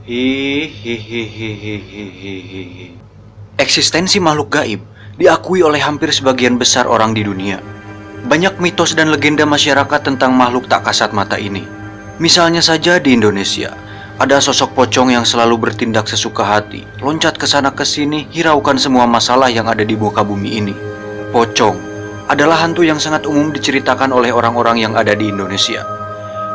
Hihihihihihihi. Eksistensi makhluk gaib diakui oleh hampir sebagian besar orang di dunia. Banyak mitos dan legenda masyarakat tentang makhluk tak kasat mata ini. Misalnya saja di Indonesia, ada sosok pocong yang selalu bertindak sesuka hati, loncat ke sana ke sini, hiraukan semua masalah yang ada di muka bumi ini. Pocong adalah hantu yang sangat umum diceritakan oleh orang-orang yang ada di Indonesia.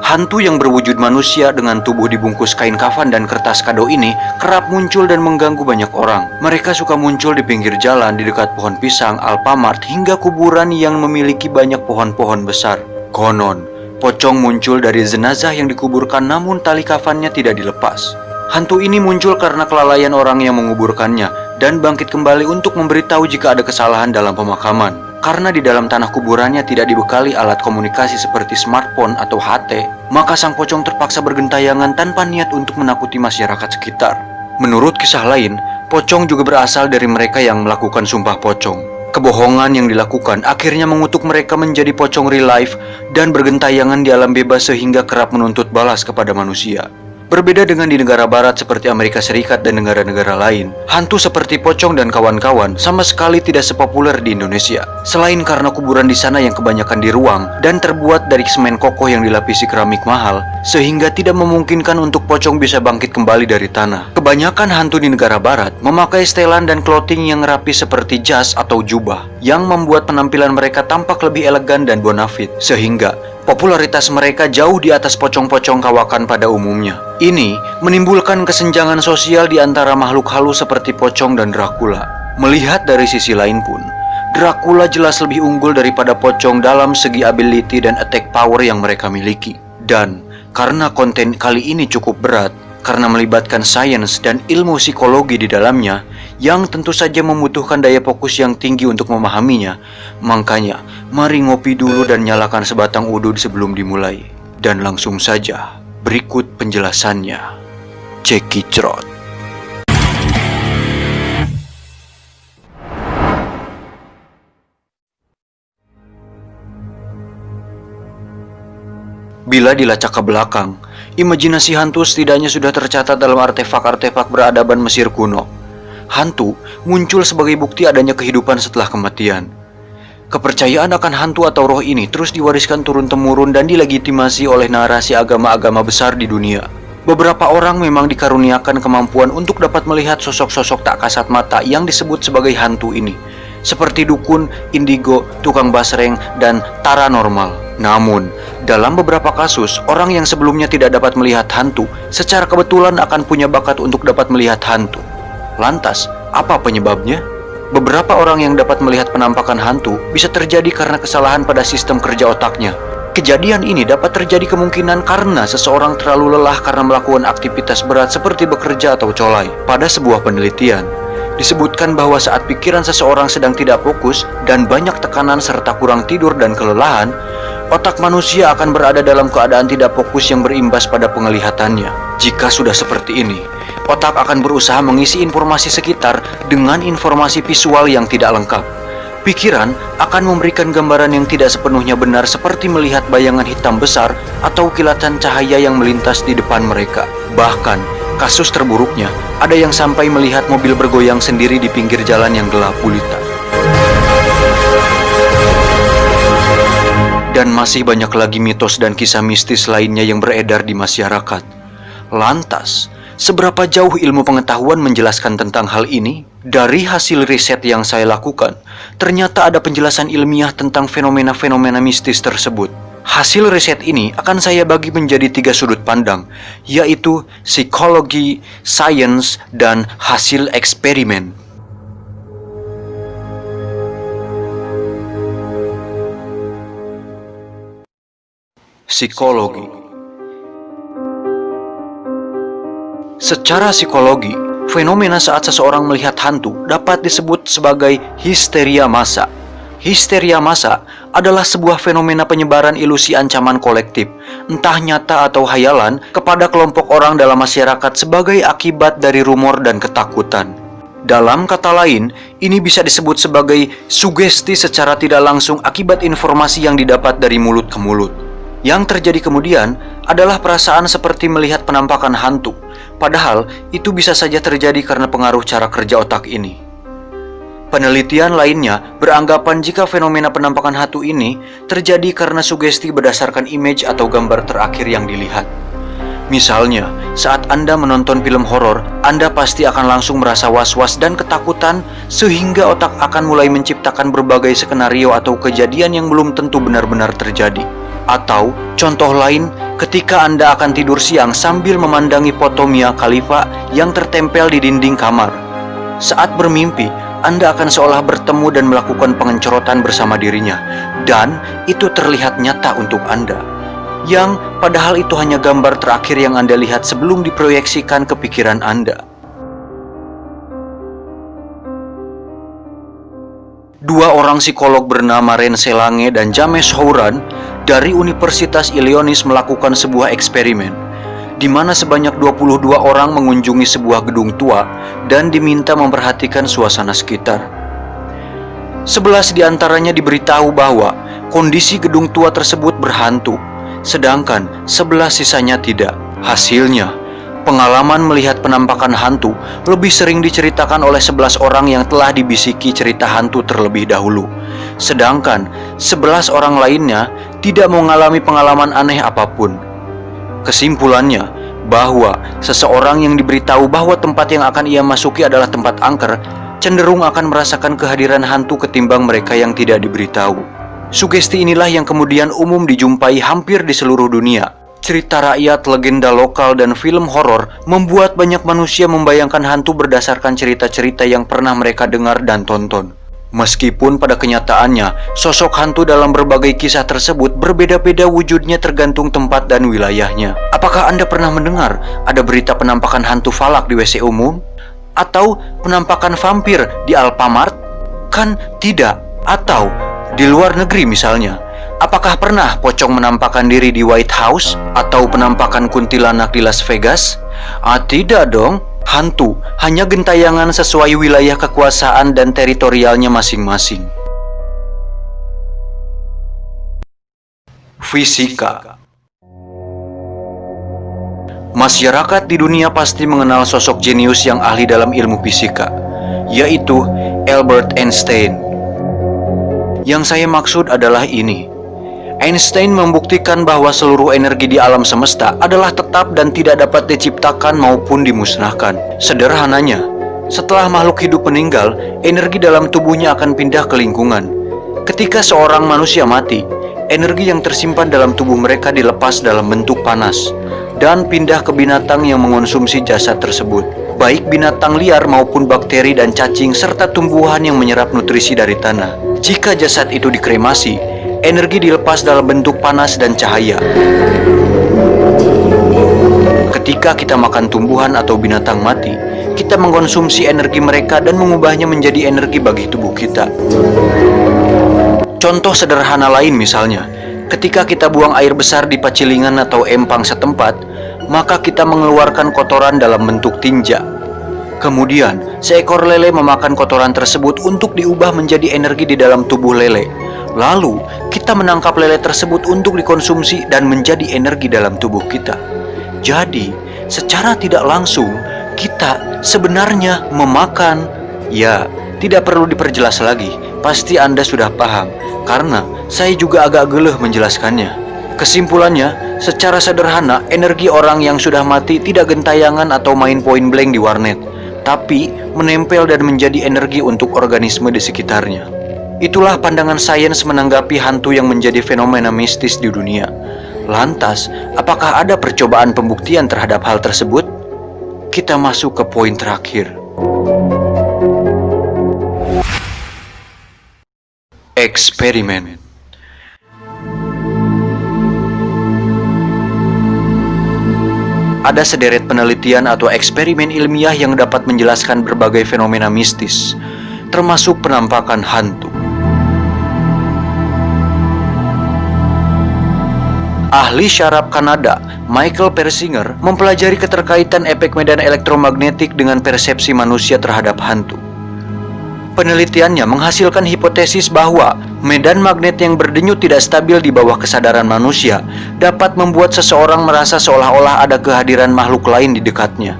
Hantu yang berwujud manusia dengan tubuh dibungkus kain kafan dan kertas kado ini kerap muncul dan mengganggu banyak orang. Mereka suka muncul di pinggir jalan, di dekat pohon pisang, Alfamart, hingga kuburan yang memiliki banyak pohon-pohon besar. Konon, pocong muncul dari jenazah yang dikuburkan namun tali kafannya tidak dilepas. Hantu ini muncul karena kelalaian orang yang menguburkannya dan bangkit kembali untuk memberitahu jika ada kesalahan dalam pemakaman. Karena di dalam tanah kuburannya tidak dibekali alat komunikasi seperti smartphone atau HT, maka sang pocong terpaksa bergentayangan tanpa niat untuk menakuti masyarakat sekitar. Menurut kisah lain, pocong juga berasal dari mereka yang melakukan sumpah pocong. Kebohongan yang dilakukan akhirnya mengutuk mereka menjadi pocong real life dan bergentayangan di alam bebas sehingga kerap menuntut balas kepada manusia. Berbeda dengan di negara barat seperti Amerika Serikat dan negara-negara lain, hantu seperti pocong dan kawan-kawan sama sekali tidak sepopuler di Indonesia. Selain karena kuburan di sana yang kebanyakan di ruang dan terbuat dari semen kokoh yang dilapisi keramik mahal, sehingga tidak memungkinkan untuk pocong bisa bangkit kembali dari tanah. Kebanyakan hantu di negara barat memakai setelan dan clothing yang rapi seperti jas atau jubah, yang membuat penampilan mereka tampak lebih elegan dan bonafit, sehingga popularitas mereka jauh di atas pocong-pocong kawakan pada umumnya. Ini menimbulkan kesenjangan sosial di antara makhluk halus seperti pocong dan Dracula. Melihat dari sisi lain pun, Dracula jelas lebih unggul daripada pocong dalam segi ability dan attack power yang mereka miliki. Dan karena konten kali ini cukup berat, karena melibatkan sains dan ilmu psikologi di dalamnya, yang tentu saja membutuhkan daya fokus yang tinggi untuk memahaminya, makanya mari ngopi dulu dan nyalakan sebatang udud sebelum dimulai. Dan langsung saja, berikut penjelasannya. Cekicrot. Bila dilacak ke belakang, imajinasi hantu setidaknya sudah tercatat dalam artefak-artefak beradaban Mesir kuno. Hantu muncul sebagai bukti adanya kehidupan setelah kematian. Kepercayaan akan hantu atau roh ini terus diwariskan turun-temurun dan dilegitimasi oleh narasi agama-agama besar di dunia. Beberapa orang memang dikaruniakan kemampuan untuk dapat melihat sosok-sosok tak kasat mata yang disebut sebagai hantu ini, seperti dukun, indigo, tukang basreng, dan paranormal. Namun, dalam beberapa kasus, orang yang sebelumnya tidak dapat melihat hantu secara kebetulan akan punya bakat untuk dapat melihat hantu. Lantas, apa penyebabnya? Beberapa orang yang dapat melihat penampakan hantu bisa terjadi karena kesalahan pada sistem kerja otaknya. Kejadian ini dapat terjadi kemungkinan karena seseorang terlalu lelah karena melakukan aktivitas berat seperti bekerja atau colai. Pada sebuah penelitian, disebutkan bahwa saat pikiran seseorang sedang tidak fokus dan banyak tekanan serta kurang tidur dan kelelahan, otak manusia akan berada dalam keadaan tidak fokus yang berimbas pada penglihatannya. Jika sudah seperti ini, otak akan berusaha mengisi informasi sekitar dengan informasi visual yang tidak lengkap. Pikiran akan memberikan gambaran yang tidak sepenuhnya benar seperti melihat bayangan hitam besar atau kilatan cahaya yang melintas di depan mereka. Bahkan, kasus terburuknya, ada yang sampai melihat mobil bergoyang sendiri di pinggir jalan yang gelap gulita. Dan masih banyak lagi mitos dan kisah mistis lainnya yang beredar di masyarakat. Lantas, seberapa jauh ilmu pengetahuan menjelaskan tentang hal ini? Dari hasil riset yang saya lakukan, ternyata ada penjelasan ilmiah tentang fenomena-fenomena mistis tersebut. Hasil riset ini akan saya bagi menjadi 3 sudut pandang, yaitu psikologi, sains, dan hasil eksperimen. Psikologi. Secara psikologi, fenomena saat seseorang melihat hantu dapat disebut sebagai histeria massa. Histeria massa adalah sebuah fenomena penyebaran ilusi ancaman kolektif, entah nyata atau hayalan, kepada kelompok orang dalam masyarakat sebagai akibat dari rumor dan ketakutan. Dalam kata lain, ini bisa disebut sebagai sugesti secara tidak langsung akibat informasi yang didapat dari mulut ke mulut. Yang terjadi kemudian adalah perasaan seperti melihat penampakan hantu, padahal itu bisa saja terjadi karena pengaruh cara kerja otak ini. Penelitian lainnya beranggapan jika fenomena penampakan hantu ini terjadi karena sugesti berdasarkan image atau gambar terakhir yang dilihat. Misalnya, saat Anda menonton film horor, Anda pasti akan langsung merasa was-was dan ketakutan sehingga otak akan mulai menciptakan berbagai skenario atau kejadian yang belum tentu benar-benar terjadi. Atau, contoh lain, ketika Anda akan tidur siang sambil memandangi foto Mia Khalifa yang tertempel di dinding kamar. Saat bermimpi, Anda akan seolah bertemu dan melakukan pengencorotan bersama dirinya, dan itu terlihat nyata untuk Anda. Yang padahal itu hanya gambar terakhir yang Anda lihat sebelum diproyeksikan ke pikiran Anda. Dua orang psikolog bernama Rense Lange dan James Houran dari Universitas Illinois melakukan sebuah eksperimen di mana sebanyak 22 orang mengunjungi sebuah gedung tua dan diminta memperhatikan suasana sekitar. 11 diantaranya diberitahu bahwa kondisi gedung tua tersebut berhantu, sedangkan 11 sisanya tidak. Hasilnya, pengalaman melihat penampakan hantu lebih sering diceritakan oleh 11 orang yang telah dibisiki cerita hantu terlebih dahulu, sedangkan 11 orang lainnya tidak mengalami pengalaman aneh apapun. Kesimpulannya, bahwa seseorang yang diberitahu bahwa tempat yang akan ia masuki adalah tempat angker cenderung akan merasakan kehadiran hantu ketimbang mereka yang tidak diberitahu. Sugesti inilah yang kemudian umum dijumpai hampir di seluruh dunia. Cerita rakyat, legenda lokal, dan film horor membuat banyak manusia membayangkan hantu berdasarkan cerita-cerita yang pernah mereka dengar dan tonton. Meskipun pada kenyataannya, sosok hantu dalam berbagai kisah tersebut berbeda-beda wujudnya tergantung tempat dan wilayahnya. Apakah Anda pernah mendengar ada berita penampakan hantu falak di WC umum? Atau penampakan vampir di Alfamart? Kan tidak. Atau di luar negeri misalnya, apakah pernah pocong menampakkan diri di White House? Atau penampakan kuntilanak di Las Vegas? Tidak dong. Hantu hanya gentayangan sesuai wilayah kekuasaan dan teritorialnya masing-masing. Fisika. Masyarakat di dunia pasti mengenal sosok jenius yang ahli dalam ilmu fisika, yaitu Albert Einstein. Yang saya maksud adalah ini. Einstein membuktikan bahwa seluruh energi di alam semesta adalah tetap dan tidak dapat diciptakan maupun dimusnahkan. Sederhananya, setelah makhluk hidup meninggal, energi dalam tubuhnya akan pindah ke lingkungan. Ketika seorang manusia mati, energi yang tersimpan dalam tubuh mereka dilepas dalam bentuk panas dan pindah ke binatang yang mengonsumsi jasad tersebut, baik binatang liar maupun bakteri dan cacing serta tumbuhan yang menyerap nutrisi dari tanah. Jika jasad itu dikremasi, energi dilepas dalam bentuk panas dan cahaya. Ketika kita makan tumbuhan atau binatang mati, kita mengkonsumsi energi mereka dan mengubahnya menjadi energi bagi tubuh kita. Contoh sederhana lain misalnya, ketika kita buang air besar di pacilingan atau empang setempat, maka kita mengeluarkan kotoran dalam bentuk tinja. Kemudian, seekor lele memakan kotoran tersebut untuk diubah menjadi energi di dalam tubuh lele. Lalu, kita menangkap lele tersebut untuk dikonsumsi dan menjadi energi dalam tubuh kita. Jadi, secara tidak langsung, kita sebenarnya memakan. Ya, tidak perlu diperjelas lagi. Pasti Anda sudah paham, karena saya juga agak geleh menjelaskannya. Kesimpulannya, secara sederhana, energi orang yang sudah mati tidak gentayangan atau main point blank di warnet, tapi menempel dan menjadi energi untuk organisme di sekitarnya. Itulah pandangan sains menanggapi hantu yang menjadi fenomena mistis di dunia. Lantas, apakah ada percobaan pembuktian terhadap hal tersebut? Kita masuk ke poin terakhir. Eksperimen. Ada sederet penelitian atau eksperimen ilmiah yang dapat menjelaskan berbagai fenomena mistis, termasuk penampakan hantu. Ahli syaraf Kanada, Michael Persinger, mempelajari keterkaitan efek medan elektromagnetik dengan persepsi manusia terhadap hantu. Penelitiannya menghasilkan hipotesis bahwa medan magnet yang berdenyut tidak stabil di bawah kesadaran manusia dapat membuat seseorang merasa seolah-olah ada kehadiran makhluk lain di dekatnya.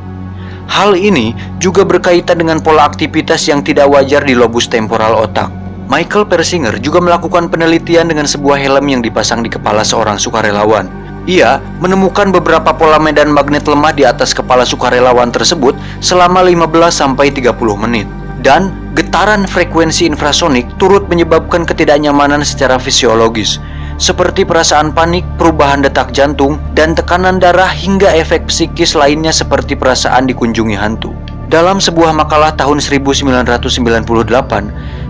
Hal ini juga berkaitan dengan pola aktivitas yang tidak wajar di lobus temporal otak. Michael Persinger juga melakukan penelitian dengan sebuah helm yang dipasang di kepala seorang sukarelawan. Ia menemukan beberapa pola medan magnet lemah di atas kepala sukarelawan tersebut selama 15-30 menit. Dan getaran frekuensi infrasonik turut menyebabkan ketidaknyamanan secara fisiologis, seperti perasaan panik, perubahan detak jantung, dan tekanan darah hingga efek psikis lainnya seperti perasaan dikunjungi hantu. Dalam sebuah makalah tahun 1998,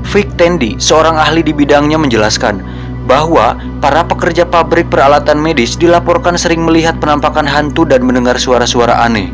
Vic Tandy, seorang ahli di bidangnya menjelaskan bahwa para pekerja pabrik peralatan medis dilaporkan sering melihat penampakan hantu dan mendengar suara-suara aneh.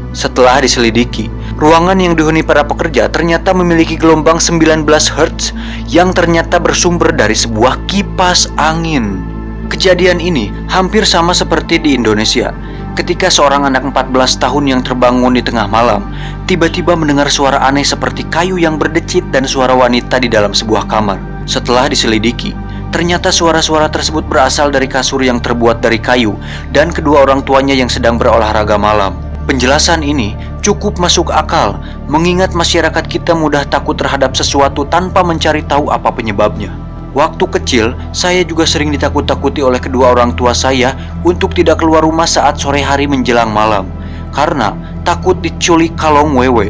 Setelah diselidiki, ruangan yang dihuni para pekerja ternyata memiliki gelombang 19 Hz yang ternyata bersumber dari sebuah kipas angin. Kejadian ini hampir sama seperti di Indonesia, ketika seorang anak 14 tahun yang terbangun di tengah malam tiba-tiba mendengar suara aneh seperti kayu yang berdecit dan suara wanita di dalam sebuah kamar. Setelah diselidiki, ternyata suara-suara tersebut berasal dari kasur yang terbuat dari kayu dan kedua orang tuanya yang sedang berolahraga malam. Penjelasan ini cukup masuk akal, mengingat masyarakat kita mudah takut terhadap sesuatu tanpa mencari tahu apa penyebabnya. Waktu kecil, saya juga sering ditakut-takuti oleh kedua orang tua saya untuk tidak keluar rumah saat sore hari menjelang malam, karena takut diculik kalong wewe.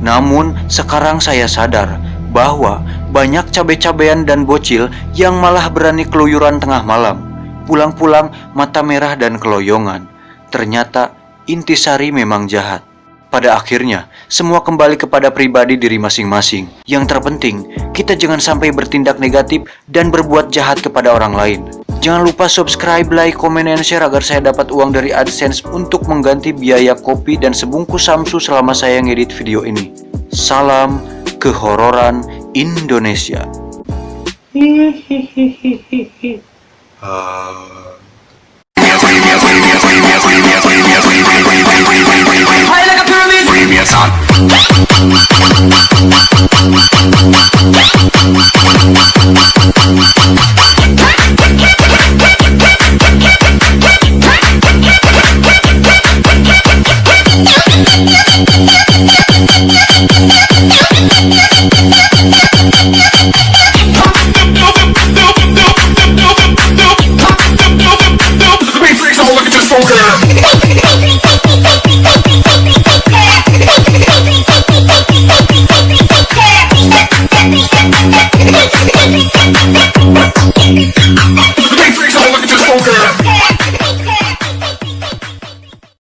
Namun, sekarang saya sadar bahwa banyak cabe-cabean dan bocil yang malah berani keluyuran tengah malam. Pulang-pulang mata merah dan keloyongan. Ternyata intisari memang jahat. Pada akhirnya, semua kembali kepada pribadi diri masing-masing. Yang terpenting, kita jangan sampai bertindak negatif dan berbuat jahat kepada orang lain. Jangan lupa subscribe, like, comment, and share agar saya dapat uang dari AdSense untuk mengganti biaya kopi dan sebungkus samsu selama saya ngedit video ini. Salam kehororan Indonesia. We'll be right back.